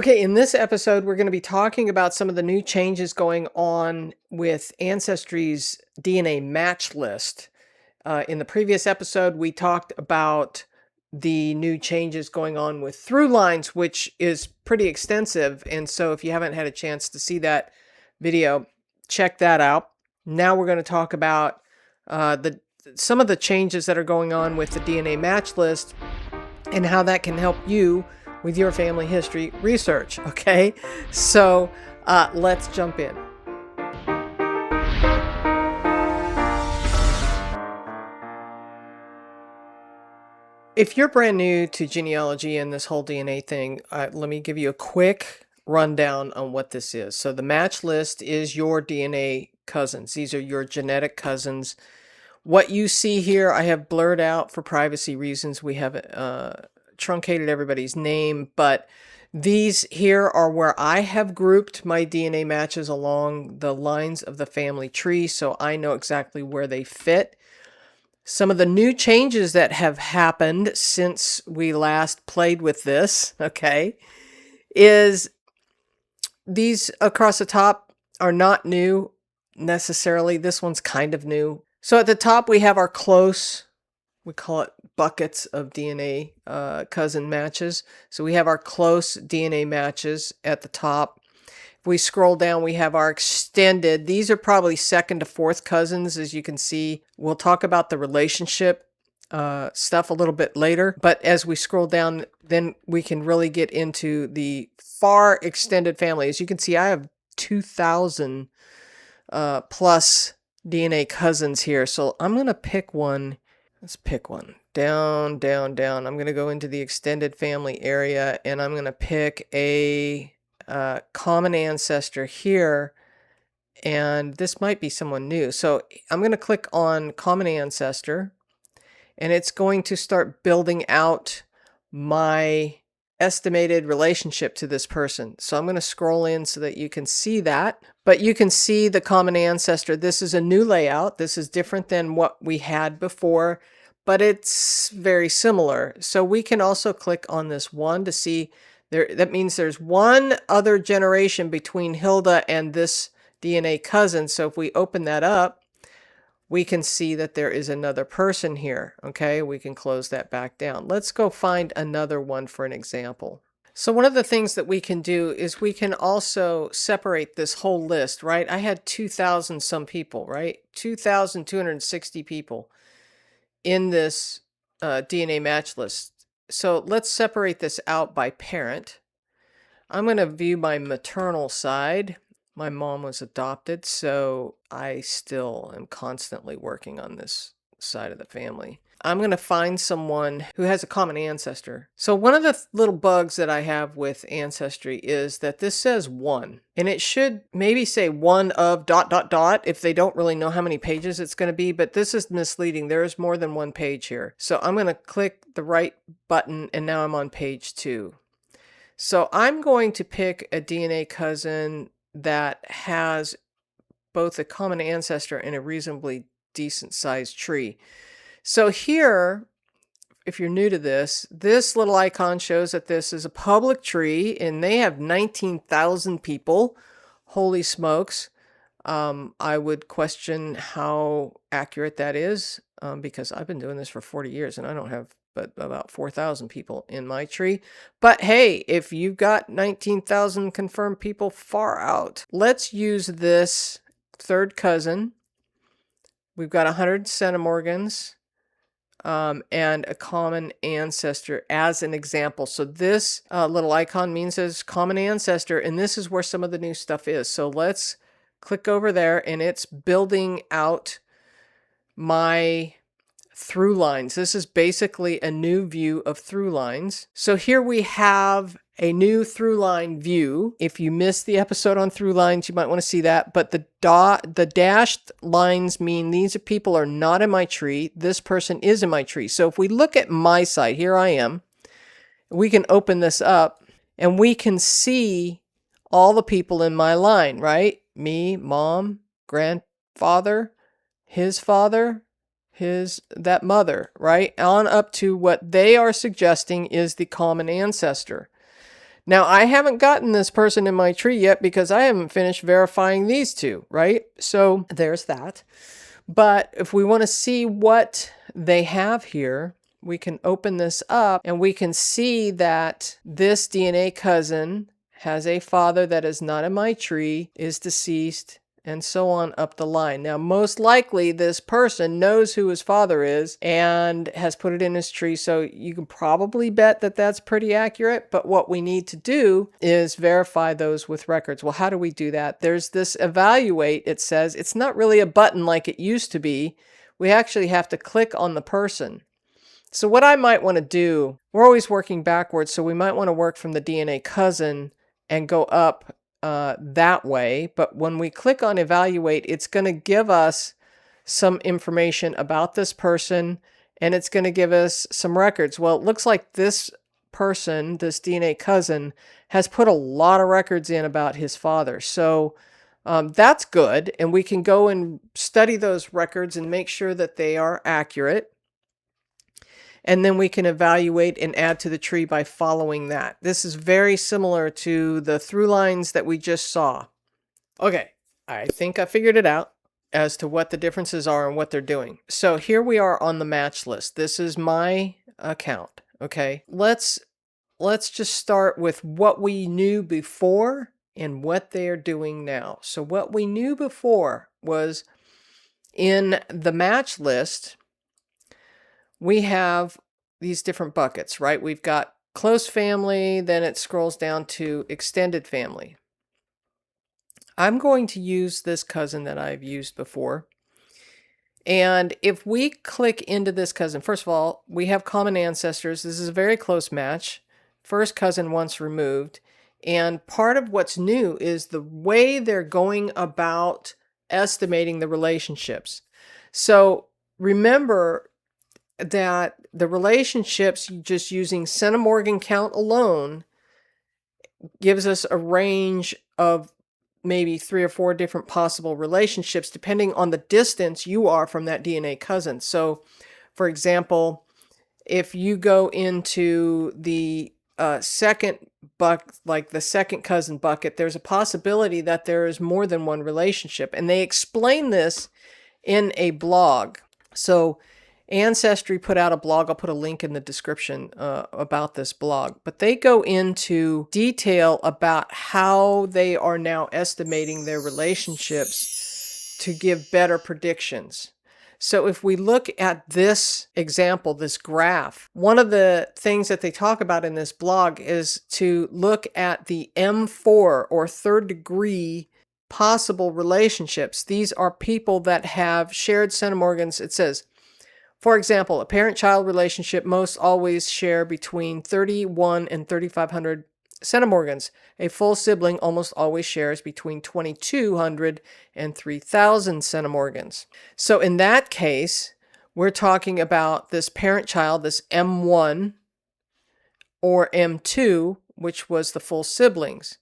Okay, in this episode, we're going to be talking about some of the new changes going on with Ancestry's DNA match list. In the previous episode, we talked about the new changes going on with ThruLines, which is pretty extensive. And so if you haven't had a chance to see that video, check that out. Now we're going to talk about some of the changes that are going on with the DNA match list and how that can help you with your family history research. Okay, so let's jump in. If you're brand new to genealogy and this whole DNA thing, let me give you a quick rundown on what this is. So the match list is your DNA cousins. These are your genetic cousins. What you see here, I have blurred out for privacy reasons. We have truncated everybody's name, but these here are where I have grouped my DNA matches along the lines of the family tree, so I know exactly where they fit. Some of the new changes that have happened since we last played with this, okay, is these across the top are not new necessarily. This one's kind of new. So at the top we have our close, we call it buckets of DNA cousin matches. So we have our close DNA matches at the top. If we scroll down, we have our extended. These are probably second to fourth cousins, as you can see. We'll talk about the relationship stuff a little bit later. But as we scroll down, then we can really get into the far extended family. As you can see, I have 2,000 plus DNA cousins here. So I'm going to pick one. Let's pick one. Down, down, down. I'm going to go into the extended family area and I'm going to pick a common ancestor here. And this might be someone new. So I'm going to click on common ancestor and it's going to start building out my estimated relationship to this person. So I'm going to scroll in so that you can see that. But you can see the common ancestor. This is a new layout. This is different than what we had before, but it's very similar. So we can also click on this one to see there. That means there's one other generation between Hilda and this DNA cousin. So if we open that up, we can see that there is another person here. Okay, we can close that back down. Let's go find another one for an example. So one of the things that we can do is we can also separate this whole list, right? I had 2,000 some people, right? 2,260 people in this DNA match list. So let's separate this out by parent. I'm going to view my maternal side. My mom was adopted, so I still am constantly working on this side of the family. I'm going to find someone who has a common ancestor. So one of the little bugs that I have with Ancestry is that this says one, and it should maybe say one of ... if they don't really know how many pages it's going to be, but this is misleading. There is more than one page here. So I'm going to click the right button, and now I'm on page 2. So I'm going to pick a DNA cousin that has both a common ancestor and a reasonably decent sized tree. So here, if you're new to this, this little icon shows that this is a public tree and they have 19,000 people. Holy smokes. I would question how accurate that is because I've been doing this for 40 years and I don't have but about 4,000 people in my tree. But hey, if you've got 19,000 confirmed people, far out. Let's use this third cousin. We've got 100 centimorgans and a common ancestor as an example. So this little icon means there's common ancestor, and this is where some of the new stuff is. So let's click over there, and it's building out my ThruLines. This is basically a new view of ThruLines. So here we have a new ThruLine view. If you missed the episode on ThruLines, you might want to see that. But the dashed lines mean these people are not in my tree. This person is in my tree. So if we look at my side, here I am. We can open this up and we can see all the people in my line, right? Me, mom, grandfather, his father, that mother, right? On up to what they are suggesting is the common ancestor. Now, I haven't gotten this person in my tree yet because I haven't finished verifying these two, right? So there's that. But if we want to see what they have here, we can open this up and we can see that this DNA cousin has a father that is not in my tree, is deceased, and so on up the line. Now, most likely this person knows who his father is and has put it in his tree, so you can probably bet that that's pretty accurate. But what we need to do is verify those with records. Well, how do we do that? There's this evaluate, it says. It's not really a button like it used to be. We actually have to click on the person. So what I might want to do, we're always working backwards, so we might want to work from the DNA cousin and go up that way. But when we click on evaluate, it's going to give us some information about this person, and it's going to give us some records. Well, it looks like this person, this DNA cousin, has put a lot of records in about his father. So that's good, and we can go and study those records and make sure that they are accurate. And then we can evaluate and add to the tree by following that. This is very similar to the through lines that we just saw. Okay, I think I figured it out as to what the differences are and what they're doing. So here we are on the match list. This is my account, okay? Let's just start with what we knew before and what they are doing now. So what we knew before was in the match list, we have these different buckets, right? We've got close family, then it scrolls down to extended family. I'm going to use this cousin that I've used before. And if we click into this cousin, first of all, we have common ancestors. This is a very close match. First cousin once removed. And part of what's new is the way they're going about estimating the relationships. So remember that the relationships, just using centimorgan count alone, gives us a range of maybe 3 or 4 different possible relationships depending on the distance you are from that DNA cousin. So, for example, if you go into the second bucket, like the second cousin bucket, there's a possibility that there is more than one relationship. And they explain this in a blog. So Ancestry put out a blog. I'll put a link in the description about this blog. But they go into detail about how they are now estimating their relationships to give better predictions. So if we look at this example, this graph, one of the things that they talk about in this blog is to look at the M4 or third degree possible relationships. These are people that have shared centimorgans. It says, for example, a parent-child relationship most always share between 31 and 3,500 centimorgans. A full sibling almost always shares between 2,200 and 3,000 centimorgans. So in that case, we're talking about this parent-child, this M1 or M2, which was the full siblings.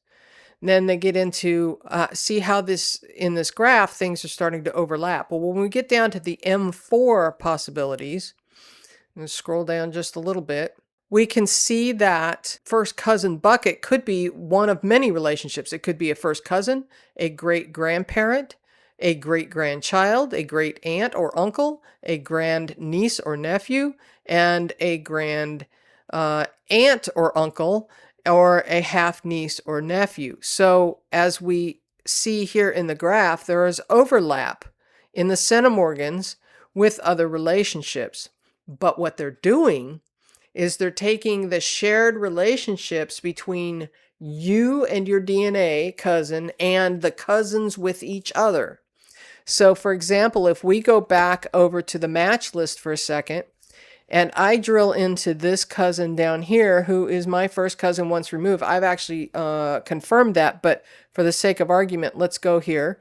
And then they get into, see how this, in this graph, things are starting to overlap. Well, when we get down to the M4 possibilities, and scroll down just a little bit, we can see that first cousin bucket could be one of many relationships. It could be a first cousin, a great grandparent, a great grandchild, a great aunt or uncle, a grand niece or nephew, and a grand aunt or uncle, or a half niece or nephew. So as we see here in the graph, there is overlap in the centimorgans with other relationships. But what they're doing is they're taking the shared relationships between you and your DNA cousin and the cousins with each other. So for example, if we go back over to the match list for a second, and I drill into this cousin down here, who is my first cousin once removed. I've actually confirmed that, but for the sake of argument, let's go here.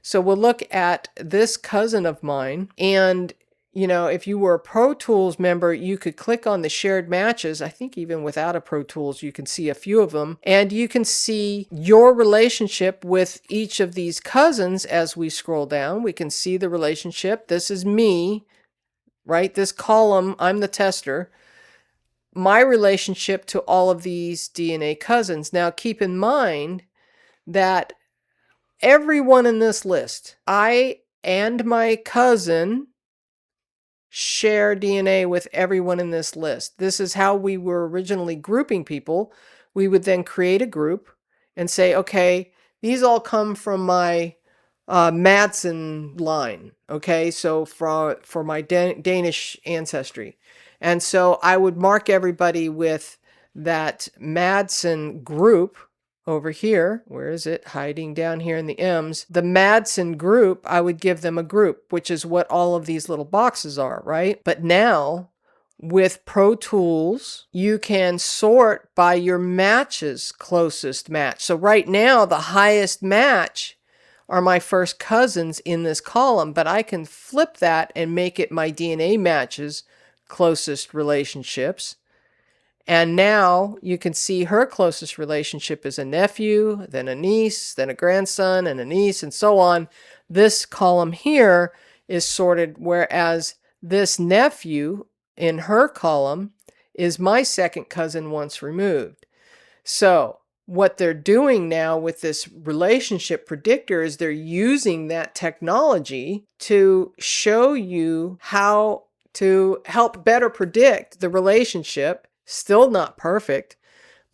So we'll look at this cousin of mine. And, you know, if you were a Pro Tools member, you could click on the shared matches. I think even without a Pro Tools, you can see a few of them. And you can see your relationship with each of these cousins as we scroll down. We can see the relationship. This is me. Right? This column, I'm the tester. my relationship to all of these DNA cousins. Now keep in mind that everyone in this list, I and my cousin, share DNA with everyone in this list. This is how we were originally grouping people. We would then create a group and say, okay, these all come from my Madsen line. Okay, so for my Danish ancestry. And so I would mark everybody with that Madsen group over here. Where is it? Hiding down here in the M's. The Madsen group, I would give them a group, which is what all of these little boxes are, right? But now with Pro Tools, you can sort by your matches closest match. So right now, the highest match are my first cousins in this column, but I can flip that and make it my DNA matches closest relationships. And now you can see her closest relationship is a nephew, then a niece, then a grandson, and a niece, and so on. This column here is sorted, whereas this nephew in her column is my second cousin once removed. So what they're doing now with this relationship predictor is they're using that technology to show you how to help better predict the relationship. Still not perfect,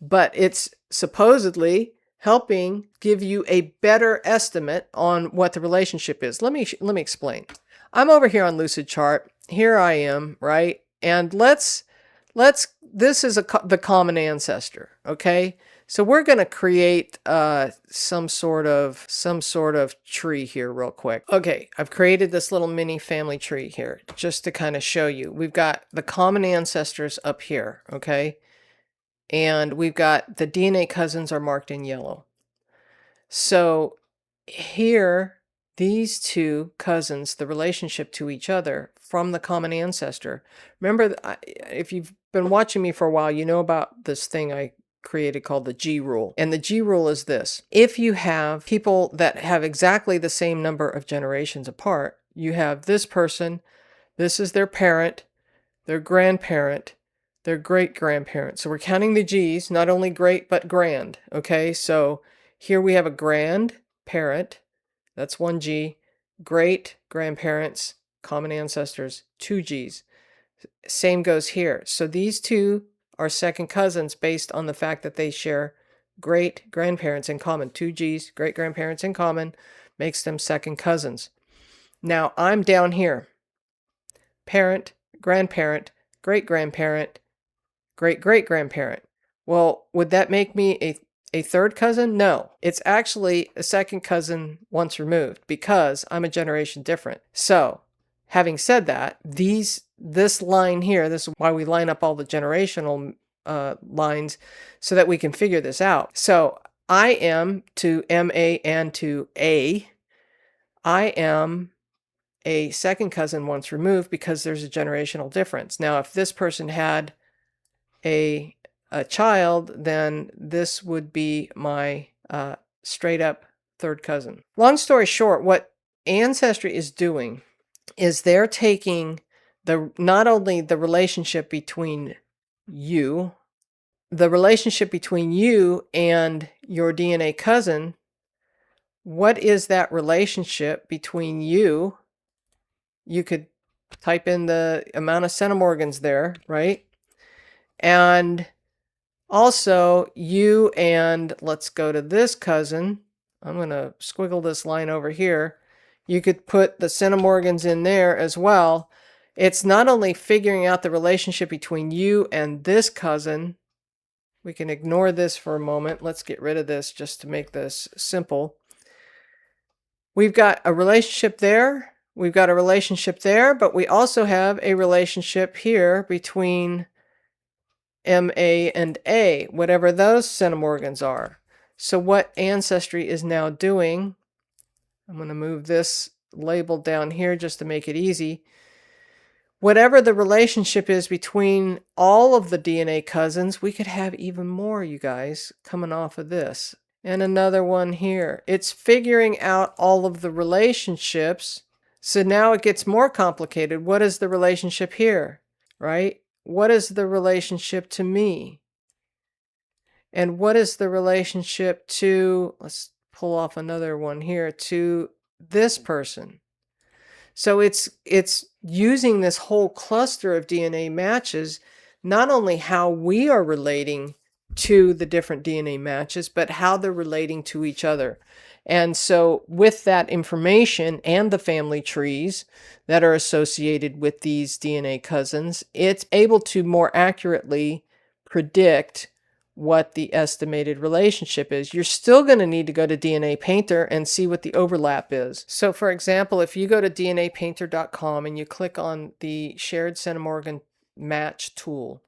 but it's supposedly helping give you a better estimate on what the relationship is. Let me explain. I'm over here on Lucid chart. Here I am, right? And this is the common ancestor, okay? So we're going to create some sort of tree here real quick. Okay, I've created this little mini family tree here just to kind of show you. We've got the common ancestors up here, okay? And we've got the DNA cousins are marked in yellow. So here, these two cousins, the relationship to each other from the common ancestor. Remember, if you've been watching me for a while, you know about this thing I created called the G rule. And the G rule is this: if you have people that have exactly the same number of generations apart, you have this person, this is their parent, their grandparent, their great-grandparent. So we're counting the G's, not only great, but grand. Okay, so here we have a grandparent, that's one G, great-grandparents, common ancestors, two G's. Same goes here. So these two are second cousins based on the fact that they share great-grandparents in common. Two G's, great-grandparents in common, makes them second cousins. Now I'm down here. Parent, grandparent, great-grandparent, great-great-grandparent. Well, would that make me a third cousin? No. It's actually a second cousin once removed because I'm a generation different. So, having said that, this line here, this is why we line up all the generational lines so that we can figure this out. So, I am to MA and to A. I am a second cousin once removed because there's a generational difference. Now, if this person had a child, then this would be my straight up third cousin. Long story short, what Ancestry is doing is they're taking not only the relationship between you and your DNA cousin. What is that relationship between you? You could type in the amount of centimorgans there, right? And also you and, let's go to this cousin. I'm going to squiggle this line over here. You could put the centimorgans in there as well. It's not only figuring out the relationship between you and this cousin. We can ignore this for a moment. Let's get rid of this just to make this simple. We've got a relationship there. We've got a relationship there, but we also have a relationship here between MA and A, whatever those centimorgans are. So what Ancestry is now doing, I'm going to move this label down here just to make it easy. Whatever the relationship is between all of the DNA cousins, we could have even more, you guys, coming off of this. And another one here. It's figuring out all of the relationships. So now it gets more complicated. What is the relationship here, right? what is the relationship to me? And what is the relationship to, let's pull off another one here, to this person? So it's using this whole cluster of DNA matches, not only how we are relating to the different DNA matches, but how they're relating to each other. And so with that information and the family trees that are associated with these DNA cousins, it's able to more accurately predict what the estimated relationship is. You're still going to need to go to DNA Painter and see what the overlap is. So for example, if you go to DNApainter.com and you click on the shared centimorgan match tool,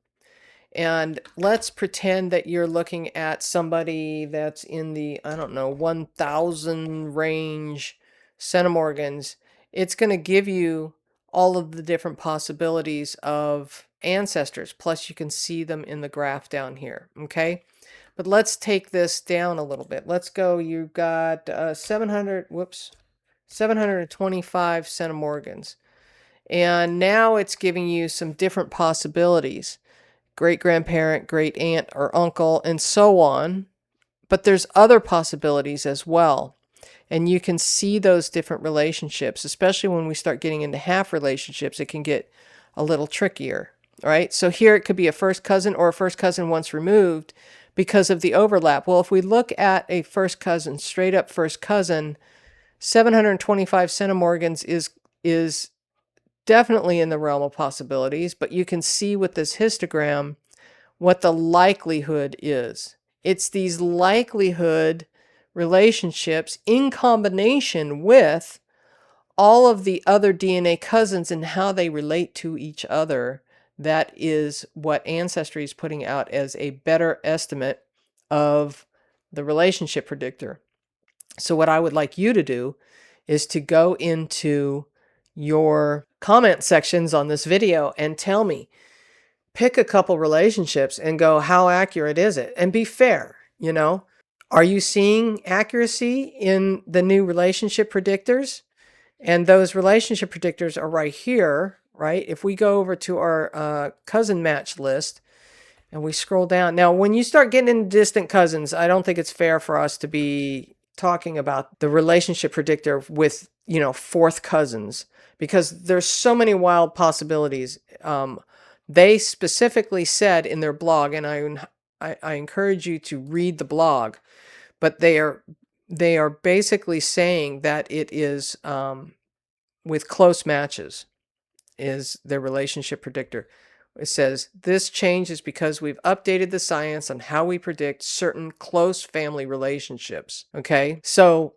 and let's pretend that you're looking at somebody that's in the, I don't know, 1,000 range centimorgans, it's going to give you all of the different possibilities of ancestors. Plus you can see them in the graph down here. Okay. But let's take this down a little bit. Let's go, you've got 725 centimorgans. And now it's giving you some different possibilities. Great-grandparent, great-aunt or uncle, and so on. But there's other possibilities as well. And you can see those different relationships, especially when we start getting into half relationships, it can get a little trickier. All right, so here it could be a first cousin or a first cousin once removed because of the overlap. Well, if we look at a first cousin, straight up first cousin, 725 centimorgans is definitely in the realm of possibilities, but you can see with this histogram what the likelihood is. It's these likelihood relationships in combination with all of the other DNA cousins and how they relate to each other. That is what Ancestry is putting out as a better estimate of the relationship predictor. So what I would like you to do is to go into your comment sections on this video and tell me, pick a couple relationships and go, how accurate is it? And be fair, you know. Are you seeing accuracy in the new relationship predictors? And those relationship predictors are right here, right? If we go over to our cousin match list and we scroll down. Now, when you start getting into distant cousins, I don't think it's fair for us to be talking about the relationship predictor with, you know, fourth cousins, because there's so many wild possibilities. They specifically said in their blog, and I encourage you to read the blog, but they are basically saying that it is with close matches is their relationship predictor. It says this change is because we've updated the science on how we predict certain close family relationships. Okay, so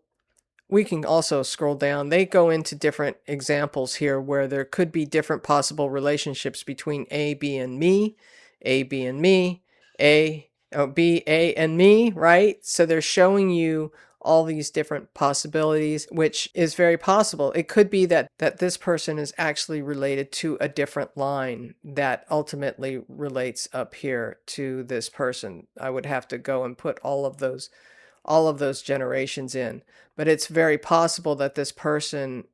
we can also scroll down. They go into different examples here where there could be different possible relationships between A, B, and me, A, B, and me, B, A, and me, right? So they're showing you all these different possibilities, which is very possible. It could be that this person is actually related to a different line that ultimately relates up here to this person. I would have to go and put all of those generations in. But it's very possible that this person,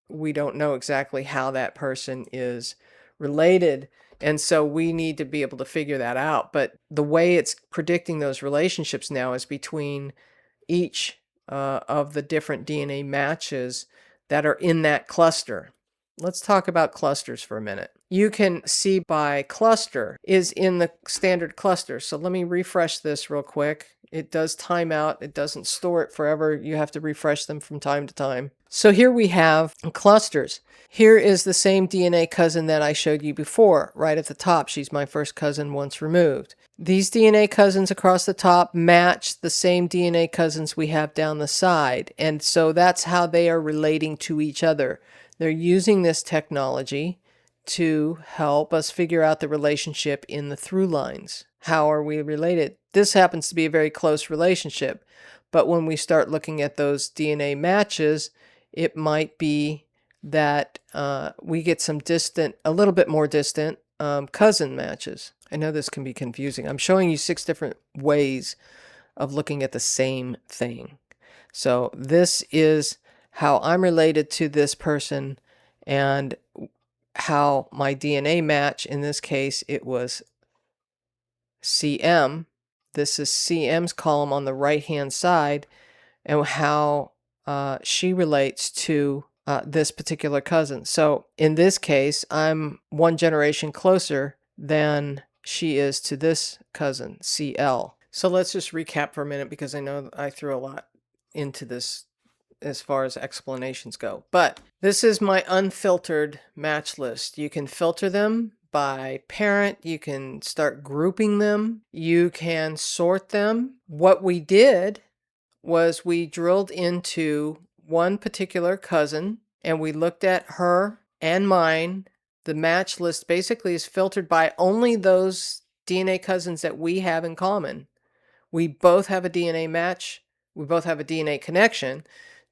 we don't know exactly how that person is related. And so we need to be able to figure that out. But the way it's predicting those relationships now is between each of the different DNA matches that are in that cluster. Let's talk about clusters for a minute. You can see by cluster is in the standard cluster. So let me refresh this real quick. It does time out. It doesn't store it forever. You have to refresh them from time to time. So here we have clusters. Here is the same DNA cousin that I showed you before, right at the top. She's my first cousin once removed. These DNA cousins across the top match the same DNA cousins we have down the side. And so that's how they are relating to each other. They're using this technology to help us figure out the relationship in the through lines. How are we related? This happens to be a very close relationship. But when we start looking at those DNA matches, it might be that we get some distant, a little bit more distant cousin matches. I know this can be confusing. I'm showing you 6 different ways of looking at the same thing. So this is how I'm related to this person, and how my DNA match, in this case, it was CM. This is CM's column on the right-hand side, and how she relates to this particular cousin. So in this case, I'm one generation closer than she is to this cousin, CL. So let's just recap for a minute, because I know I threw a lot into this as far as explanations go. But this is my unfiltered match list. You can filter them by parent. You can start grouping them. You can sort them. What we did was we drilled into one particular cousin and we looked at her and mine. The match list basically is filtered by only those DNA cousins that we have in common. We both have a DNA match. We both have a DNA connection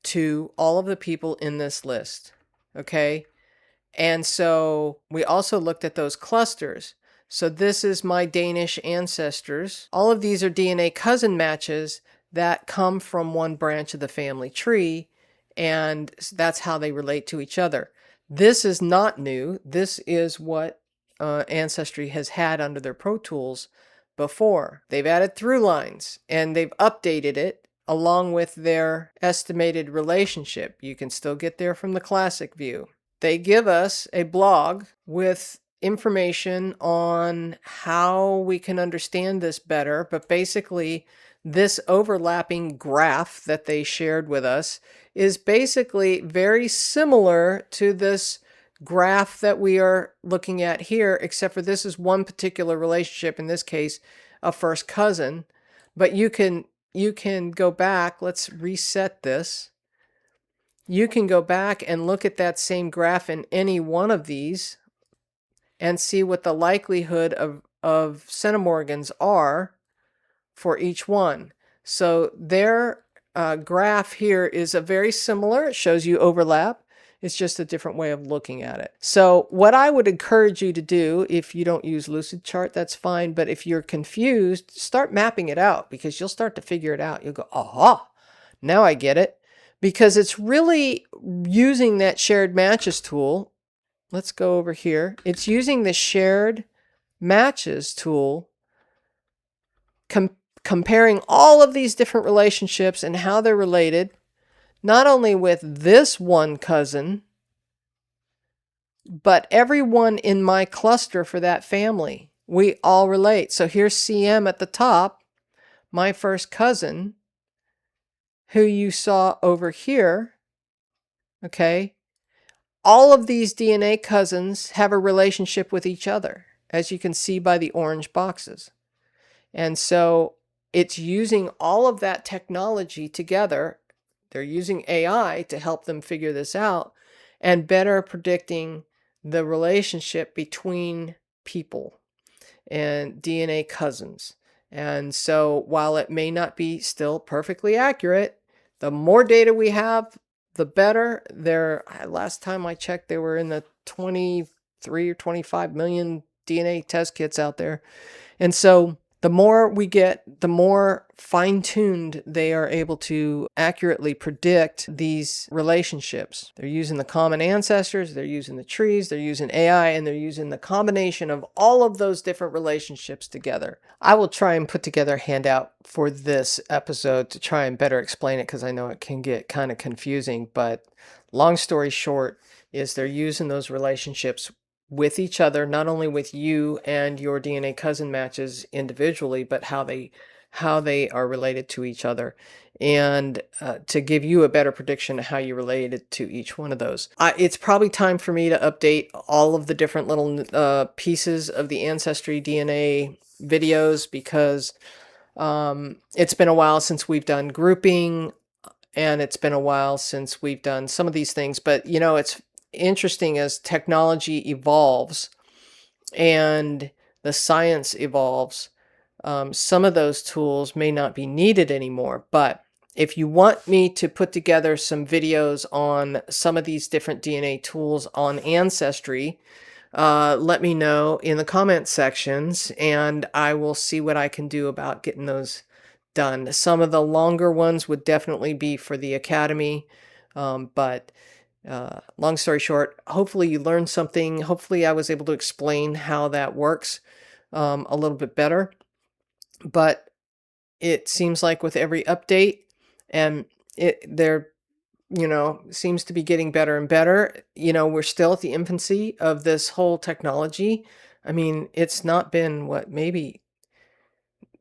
to all of the people in this list. Okay. And so we also looked at those clusters. So this is my Danish ancestors. All of these are DNA cousin matches that come from one branch of the family tree, and that's how they relate to each other. This is not new. This is what Ancestry has had under their Pro Tools before. They've added ThruLines and they've updated it along with their estimated relationship. You can still get there from the classic view. They give us a blog with information on how we can understand this better, but basically this overlapping graph that they shared with us is basically very similar to this graph that we are looking at here, except for this is one particular relationship, in this case a first cousin. But you can go back. Let's reset this. You can go back and look at that same graph in any one of these and see what the likelihood of centimorgans are for each one. So their graph here is a very similar. It shows you overlap. It's just a different way of looking at it. So what I would encourage you to do, if you don't use Lucid chart, that's fine. But if you're confused, start mapping it out, because you'll start to figure it out. You'll go, aha, now I get it. Because it's really using that shared matches tool. Let's go over here. It's using the shared matches tool, comparing all of these different relationships and how they're related, not only with this one cousin, but everyone in my cluster for that family. We all relate. So here's CM at the top, my first cousin, who you saw over here. Okay. All of these DNA cousins have a relationship with each other, as you can see by the orange boxes. And so it's using all of that technology together. They're using AI to help them figure this out and better predicting the relationship between people and DNA cousins. And so while it may not be still perfectly accurate, the more data we have, the better. Last time I checked, they were in the 23 or 25 million DNA test kits out there. And so the more we get, the more fine-tuned they are able to accurately predict these relationships. They're using the common ancestors, they're using the trees, they're using AI, and they're using the combination of all of those different relationships together. I will try and put together a handout for this episode to try and better explain it, because I know it can get kind of confusing. But long story short is they're using those relationships with each other, not only with you and your DNA cousin matches individually, but how they are related to each other, and to give you a better prediction of how you related to each one of those. It's probably time for me to update all of the different little pieces of the Ancestry DNA videos, because it's been a while since we've done grouping, and it's been a while since we've done some of these things. But you know, it's interesting as technology evolves and the science evolves. Some of those tools may not be needed anymore. But if you want me to put together some videos on some of these different DNA tools on Ancestry, let me know in the comment sections, and I will see what I can do about getting those done. Some of the longer ones would definitely be for the Academy, but Long story short, hopefully you learned something. Hopefully I was able to explain how that works a little bit better. But it seems like with every update, and there, seems to be getting better and better. We're still at the infancy of this whole technology. I mean, it's not been what, maybe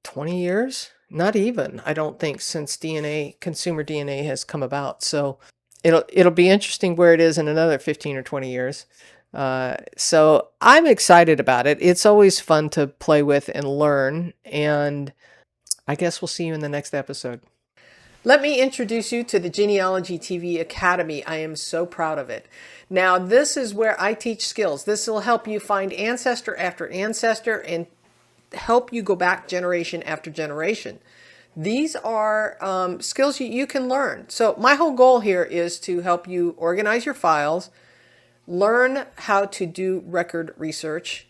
20 years? Not even, I don't think, since consumer DNA has come about. So it'll be interesting where it is in another 15 or 20 years. So I'm excited about it. It's always fun to play with and learn. And I guess we'll see you in the next episode. Let me introduce you to the Genealogy TV Academy. I am so proud of it. Now, this is where I teach skills. This will help you find ancestor after ancestor and help you go back generation after generation. These are skills you can learn. So my whole goal here is to help you organize your files, learn how to do record research,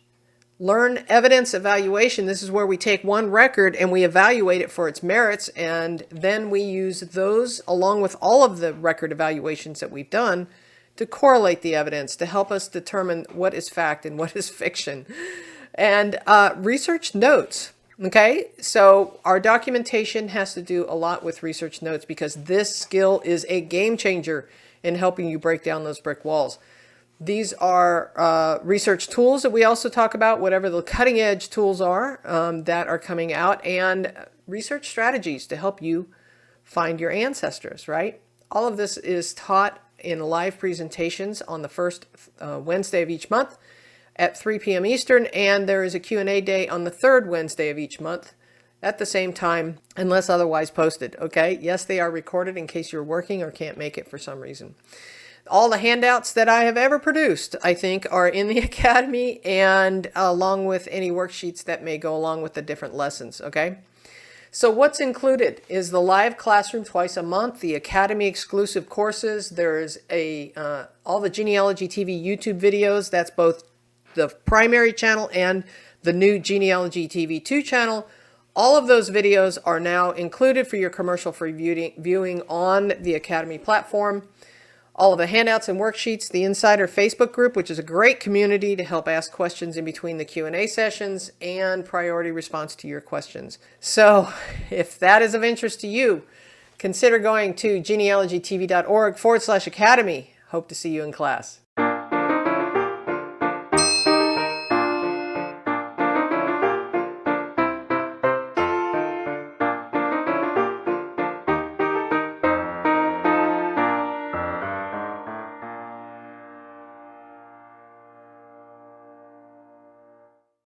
learn evidence evaluation. This is where we take one record and we evaluate it for its merits, and then we use those along with all of the record evaluations that we've done to correlate the evidence to help us determine what is fact and what is fiction. And research notes. Okay, so our documentation has to do a lot with research notes because this skill is a game changer in helping you break down those brick walls. These are research tools that we also talk about, whatever the cutting edge tools are that are coming out, and research strategies to help you find your ancestors, right? All of this is taught in live presentations on the first Wednesday of each month at 3 p.m. Eastern, and there is a Q&A day on the third Wednesday of each month at the same time, unless otherwise posted, okay? Yes, they are recorded in case you're working or can't make it for some reason. All the handouts that I have ever produced, I think, are in the Academy, and along with any worksheets that may go along with the different lessons, okay? So what's included is the live classroom twice a month, the Academy exclusive courses. There's all the Genealogy TV YouTube videos. That's both the primary channel and the new Genealogy TV 2 channel. All of those videos are now included for your commercial free viewing on the Academy platform. All of the handouts and worksheets, the Insider Facebook group, which is a great community to help ask questions in between the Q&A sessions, and priority response to your questions. So if that is of interest to you, consider going to genealogytv.org/academy. Hope to see you in class.